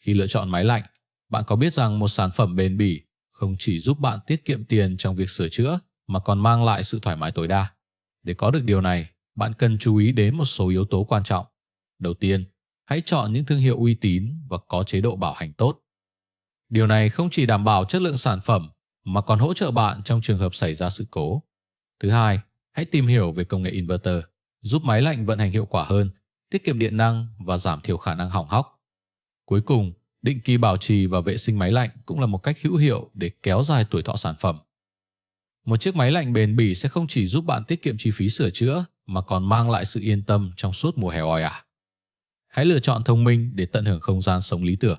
Khi lựa chọn máy lạnh, bạn có biết rằng một sản phẩm bền bỉ không chỉ giúp bạn tiết kiệm tiền trong việc sửa chữa mà còn mang lại sự thoải mái tối đa. Để có được điều này, bạn cần chú ý đến một số yếu tố quan trọng. Đầu tiên, hãy chọn những thương hiệu uy tín và có chế độ bảo hành tốt. Điều này không chỉ đảm bảo chất lượng sản phẩm mà còn hỗ trợ bạn trong trường hợp xảy ra sự cố. Thứ hai, hãy tìm hiểu về công nghệ inverter, giúp máy lạnh vận hành hiệu quả hơn, tiết kiệm điện năng và giảm thiểu khả năng hỏng hóc. Cuối cùng, định kỳ bảo trì và vệ sinh máy lạnh cũng là một cách hữu hiệu để kéo dài tuổi thọ sản phẩm. Một chiếc máy lạnh bền bỉ sẽ không chỉ giúp bạn tiết kiệm chi phí sửa chữa mà còn mang lại sự yên tâm trong suốt mùa hè oi ả. Hãy lựa chọn thông minh để tận hưởng không gian sống lý tưởng.